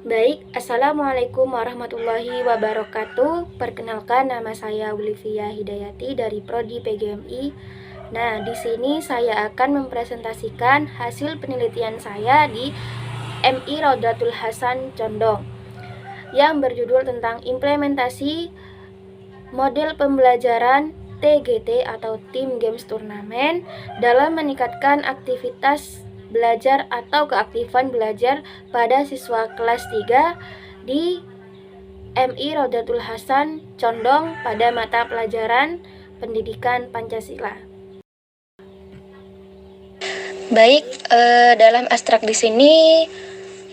Assalamualaikum warahmatullahi wabarakatuh. Perkenalkan, nama saya Olivia Hidayati dari Prodi PGMI. Nah, di sini saya akan mempresentasikan hasil penelitian saya di MI Raudatul Hasan Condong yang berjudul tentang implementasi model pembelajaran TGT atau Team Games Turnamen dalam meningkatkan aktivitas belajar atau keaktifan belajar pada siswa kelas 3 di MI Raudatul Hasan Condong pada mata pelajaran Pendidikan Pancasila. Dalam abstrak di sini,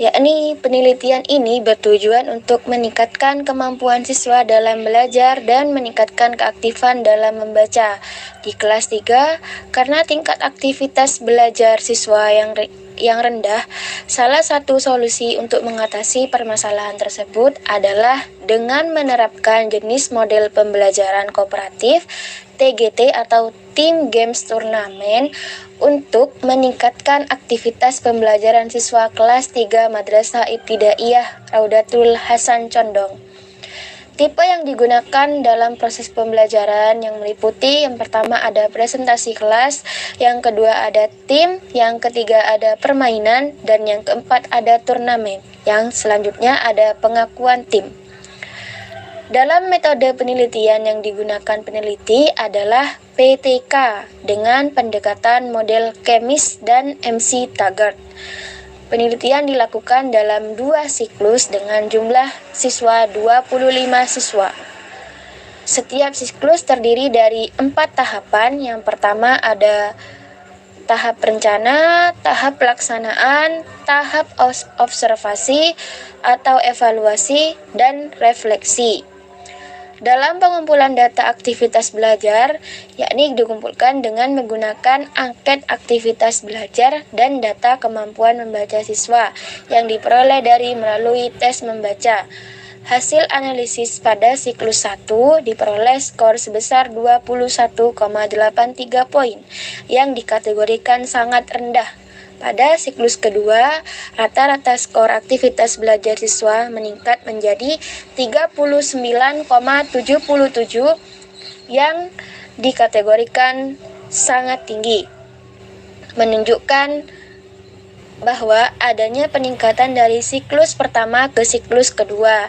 yakni penelitian ini bertujuan untuk meningkatkan kemampuan siswa dalam belajar dan meningkatkan keaktifan dalam membaca di kelas 3 karena tingkat aktivitas belajar siswa yang rendah. Salah satu solusi untuk mengatasi permasalahan tersebut adalah dengan menerapkan jenis model pembelajaran kooperatif TGT atau Team Games Turnamen untuk meningkatkan aktivitas pembelajaran siswa kelas 3 Madrasah Ibtidaiyah Raudatul Hasan Condong. Tipe yang digunakan dalam proses pembelajaran yang meliputi yang pertama ada presentasi kelas, yang kedua ada tim, yang ketiga ada permainan, dan yang keempat ada turnamen. Yang selanjutnya ada pengakuan tim. Dalam metode penelitian yang digunakan peneliti adalah PTK dengan pendekatan model Kemis dan MC Taggart. Penelitian dilakukan dalam 2 siklus dengan jumlah siswa 25 siswa. Setiap siklus terdiri dari 4 tahapan. Yang pertama ada tahap rencana, tahap pelaksanaan, tahap observasi atau evaluasi, dan refleksi. Dalam pengumpulan data aktivitas belajar, yakni dikumpulkan dengan menggunakan angket aktivitas belajar dan data kemampuan membaca siswa yang diperoleh melalui tes membaca. Hasil analisis pada siklus 1 diperoleh skor sebesar 21,83 poin yang dikategorikan sangat rendah. Pada siklus kedua, rata-rata skor aktivitas belajar siswa meningkat menjadi 39,77 yang dikategorikan sangat tinggi, menunjukkan bahwa adanya peningkatan dari siklus pertama ke siklus kedua.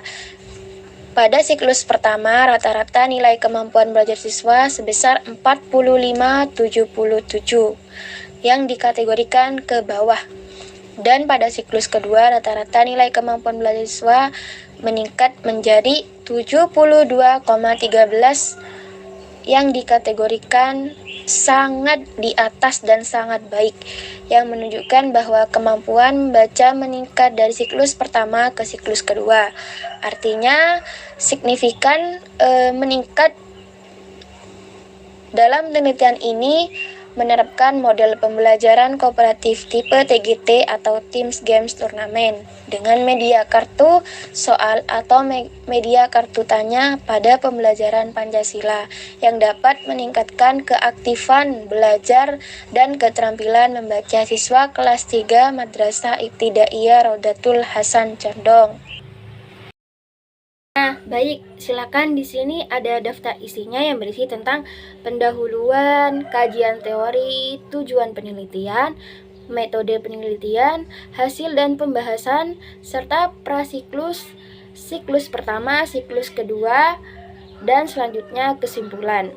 Pada siklus pertama, rata-rata nilai kemampuan belajar siswa sebesar 45,77 yang dikategorikan ke bawah. Dan pada siklus kedua, rata-rata nilai kemampuan belajar siswa meningkat menjadi 72,13 yang dikategorikan sangat di atas dan sangat baik, yang menunjukkan bahwa kemampuan membaca meningkat dari siklus pertama ke siklus kedua. Artinya signifikan meningkat. Dalam penelitian ini menerapkan model pembelajaran kooperatif tipe TGT atau Team Games Turnamen dengan media kartu soal atau media kartu tanya pada pembelajaran Pancasila yang dapat meningkatkan keaktifan belajar dan keterampilan membaca siswa kelas 3 Madrasah Ibtidaiyah Raudatul Hasan Condong. Silakan di sini ada daftar isinya yang berisi tentang pendahuluan, kajian teori, tujuan penelitian, metode penelitian, hasil dan pembahasan, serta prasiklus, siklus pertama, siklus kedua, dan selanjutnya kesimpulan.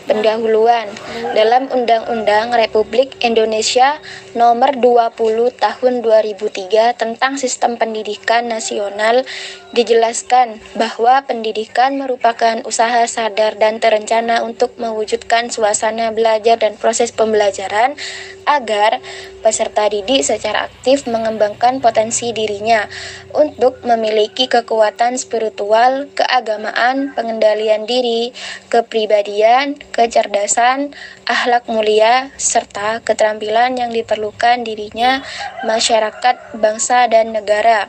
Pendahuluan. Dalam Undang-Undang Republik Indonesia Nomor 20 Tahun 2003 tentang Sistem Pendidikan Nasional dijelaskan bahwa pendidikan merupakan usaha sadar dan terencana untuk mewujudkan suasana belajar dan proses pembelajaran agar peserta didik secara aktif mengembangkan potensi dirinya untuk memiliki kekuatan spiritual, keagamaan, pengendalian diri, kepribadian, kecerdasan, akhlak mulia, serta keterampilan yang diperlukan dirinya, masyarakat, bangsa, dan negara.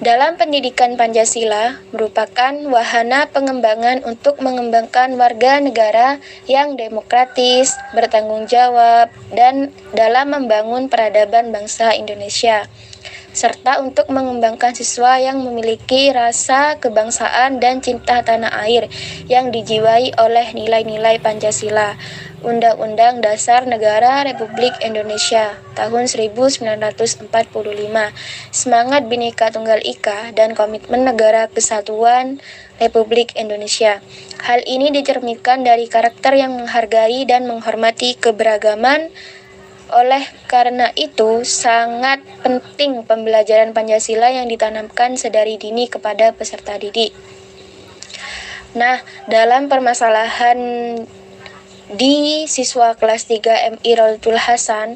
Dalam pendidikan Pancasila merupakan wahana pengembangan untuk mengembangkan warga negara yang demokratis, bertanggung jawab, dan dalam membangun peradaban bangsa Indonesia, serta untuk mengembangkan siswa yang memiliki rasa kebangsaan dan cinta tanah air yang dijiwai oleh nilai-nilai Pancasila. Undang-Undang Dasar Negara Republik Indonesia tahun 1945, semangat Bhinneka Tunggal Ika, dan komitmen negara kesatuan Republik Indonesia. Hal ini dicerminkan dari karakter yang menghargai dan menghormati keberagaman. Oleh karena itu, sangat penting pembelajaran Pancasila yang ditanamkan sedari dini kepada peserta didik. Nah, dalam permasalahan di siswa kelas 3 MI Rotul Hasan,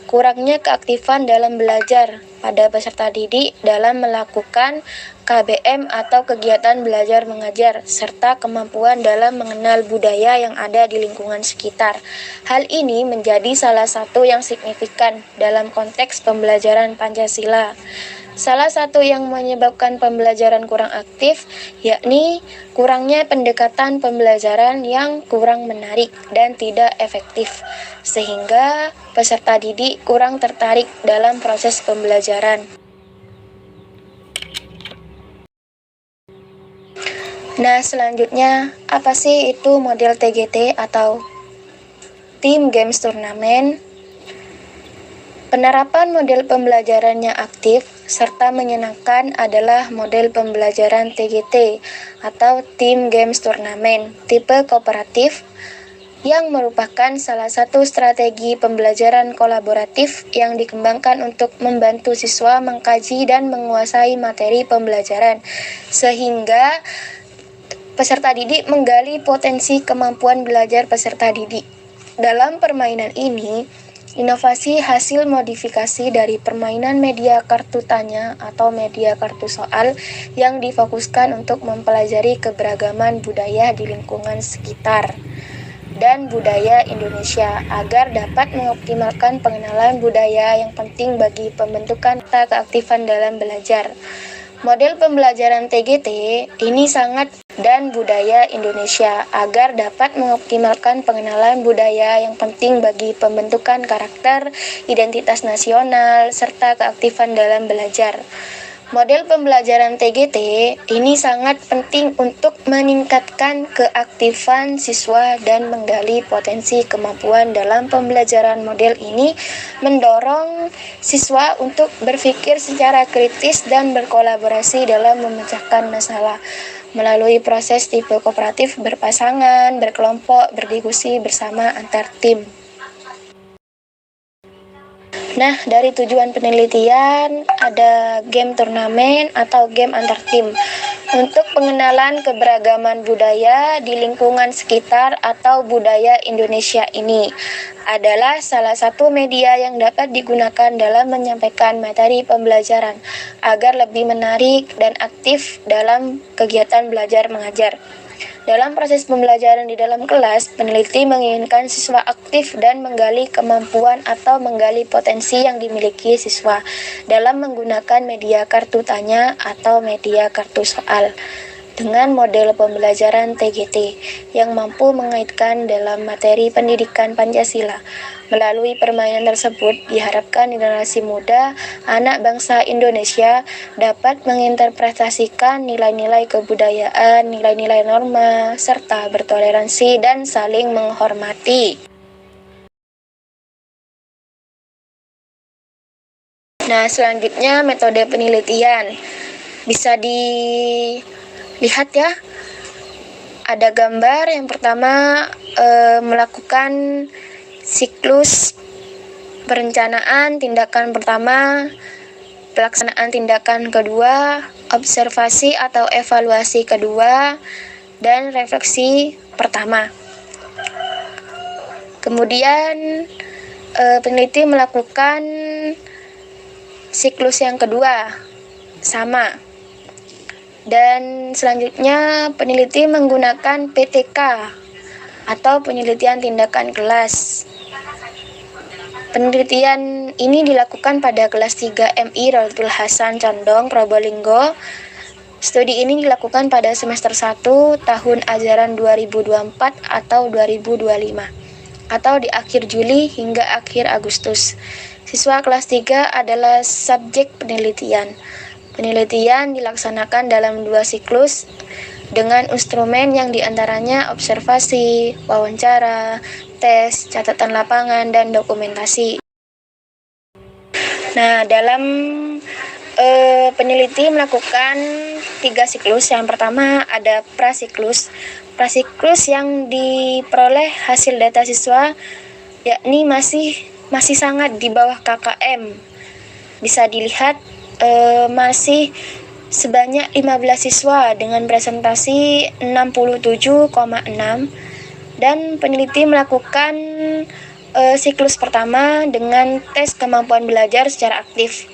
kurangnya keaktifan dalam belajar pada peserta didik dalam melakukan KBM atau kegiatan belajar mengajar, serta kemampuan dalam mengenal budaya yang ada di lingkungan sekitar. Hal ini menjadi salah satu yang signifikan dalam konteks pembelajaran Pancasila. Salah satu yang menyebabkan pembelajaran kurang aktif, yakni kurangnya pendekatan pembelajaran yang kurang menarik dan tidak efektif, sehingga peserta didik kurang tertarik dalam proses pembelajaran. Nah, selanjutnya, apa sih itu model TGT atau Team Games Turnamen? Penerapan model pembelajaran yang aktif serta menyenangkan adalah model pembelajaran TGT atau Team Games Turnamen tipe kooperatif yang merupakan salah satu strategi pembelajaran kolaboratif yang dikembangkan untuk membantu siswa mengkaji dan menguasai materi pembelajaran sehingga peserta didik menggali potensi kemampuan belajar peserta didik. Dalam permainan ini, inovasi hasil modifikasi dari permainan media kartu tanya atau media kartu soal yang difokuskan untuk mempelajari keberagaman budaya di lingkungan sekitar dan budaya Indonesia agar dapat mengoptimalkan pengenalan budaya yang penting bagi pembentukan keaktifan dalam belajar. Model pembelajaran TGT ini sangat dan budaya Indonesia agar dapat mengoptimalkan pengenalan budaya yang penting bagi pembentukan karakter, identitas nasional, serta keaktifan dalam belajar. Model pembelajaran TGT ini sangat penting untuk meningkatkan keaktifan siswa dan menggali potensi kemampuan dalam pembelajaran. Model ini mendorong siswa untuk berpikir secara kritis dan berkolaborasi dalam memecahkan masalah melalui proses tipe kooperatif berpasangan, berkelompok, berdiskusi bersama antar tim. Nah, dari tujuan penelitian ada game turnamen atau game antar tim untuk pengenalan keberagaman budaya di lingkungan sekitar atau budaya Indonesia ini adalah salah satu media yang dapat digunakan dalam menyampaikan materi pembelajaran agar lebih menarik dan aktif dalam kegiatan belajar mengajar. Dalam proses pembelajaran di dalam kelas, peneliti menginginkan siswa aktif dan menggali kemampuan atau menggali potensi yang dimiliki siswa dalam menggunakan media kartu tanya atau media kartu soal dengan model pembelajaran TGT yang mampu mengaitkan dalam materi pendidikan Pancasila. Melalui permainan tersebut, diharapkan generasi muda, anak bangsa Indonesia dapat menginterpretasikan nilai-nilai kebudayaan, nilai-nilai norma, serta bertoleransi dan saling menghormati. Nah, selanjutnya metode penelitian. Bisa dilihat ya, ada gambar yang pertama melakukan siklus perencanaan tindakan pertama, pelaksanaan tindakan kedua, observasi atau evaluasi kedua, dan refleksi pertama. Kemudian peneliti melakukan siklus yang kedua, sama. Dan selanjutnya peneliti menggunakan PTK atau penelitian tindakan kelas. Penelitian ini dilakukan pada kelas 3 MI Rotul Hasan Condong, Probolinggo. Studi ini dilakukan pada semester 1 tahun ajaran 2024 atau 2025 atau di akhir Juli hingga akhir Agustus. Siswa kelas 3 adalah subjek penelitian. Penelitian dilaksanakan dalam 2 siklus dengan instrumen yang diantaranya observasi, wawancara, tes, catatan lapangan, dan dokumentasi. Nah, dalam peneliti melakukan 3 siklus. Yang pertama ada prasiklus. Prasiklus yang diperoleh hasil data siswa yakni masih sangat di bawah KKM. Bisa dilihat masih sebanyak 15 siswa dengan presentasi 67,6, dan peneliti melakukan siklus pertama dengan tes kemampuan belajar secara aktif.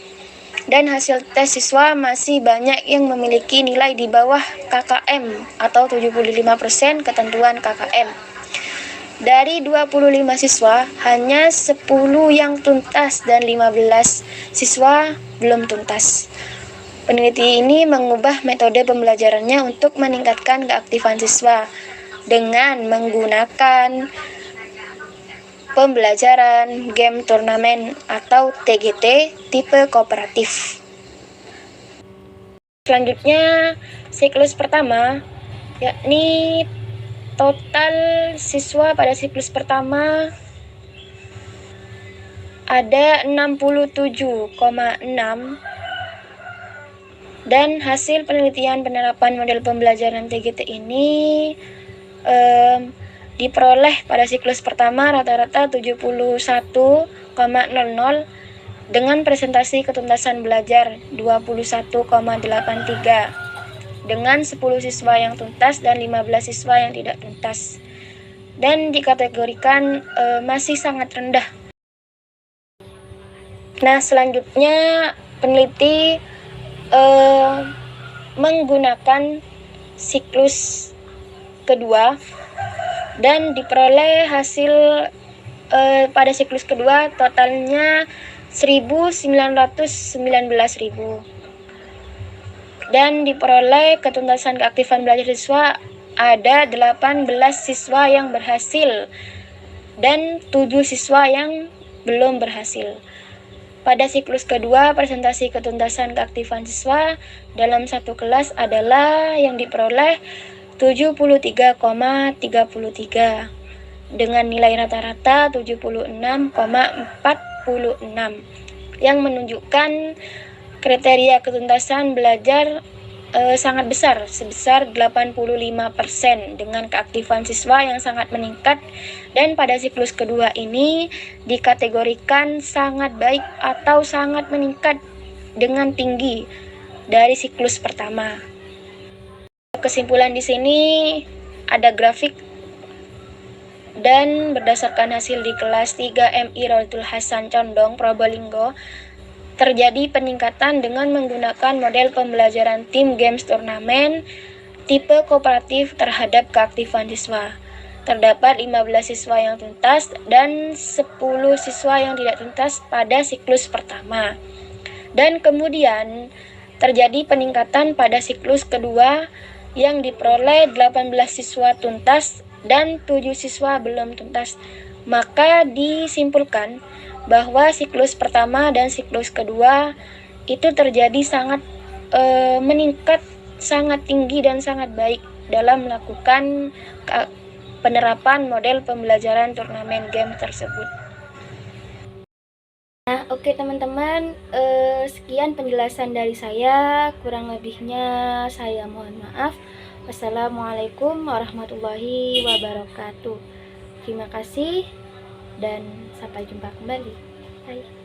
Dan hasil tes siswa masih banyak yang memiliki nilai di bawah KKM atau 75% ketentuan KKM. Dari 25 siswa, hanya 10 yang tuntas dan 15 siswa belum tuntas. Peneliti ini mengubah metode pembelajarannya untuk meningkatkan keaktifan siswa dengan menggunakan pembelajaran game turnamen atau TGT tipe kooperatif. Selanjutnya, siklus pertama, yakni total siswa pada siklus pertama ada 67,6, dan hasil penelitian penerapan model pembelajaran TGT ini diperoleh pada siklus pertama rata-rata 71,00 dengan presentasi ketuntasan belajar 21,83 dengan 10 siswa yang tuntas dan 15 siswa yang tidak tuntas, dan dikategorikan masih sangat rendah. Nah, selanjutnya peneliti menggunakan siklus kedua dan diperoleh hasil pada siklus kedua totalnya 1.919.000, dan diperoleh ketuntasan keaktifan belajar siswa ada 18 siswa yang berhasil dan 7 siswa yang belum berhasil. Pada siklus kedua, presentasi ketuntasan keaktifan siswa dalam satu kelas adalah yang diperoleh 73,33 dengan nilai rata-rata 76,46 yang menunjukkan kriteria ketuntasan belajar sangat besar, sebesar 85% dengan keaktifan siswa yang sangat meningkat, dan pada siklus kedua ini dikategorikan sangat baik atau sangat meningkat dengan tinggi dari siklus pertama. Kesimpulan di sini ada grafik, dan berdasarkan hasil di kelas 3 MI Rotul Hasan Condong, Probolinggo, terjadi peningkatan dengan menggunakan model pembelajaran tim games turnamen tipe kooperatif terhadap keaktifan siswa. Terdapat 15 siswa yang tuntas dan 10 siswa yang tidak tuntas pada siklus pertama. Dan kemudian terjadi peningkatan pada siklus kedua yang diperoleh 18 siswa tuntas dan 7 siswa belum tuntas. Maka disimpulkan bahwa siklus pertama dan siklus kedua itu terjadi sangat meningkat, sangat tinggi dan sangat baik dalam melakukan penerapan model pembelajaran turnamen game tersebut. Nah, oke teman-teman, sekian penjelasan dari saya. Kurang lebihnya saya mohon maaf. Wassalamualaikum warahmatullahi wabarakatuh. Terima kasih dan sampai jumpa kembali. Bye.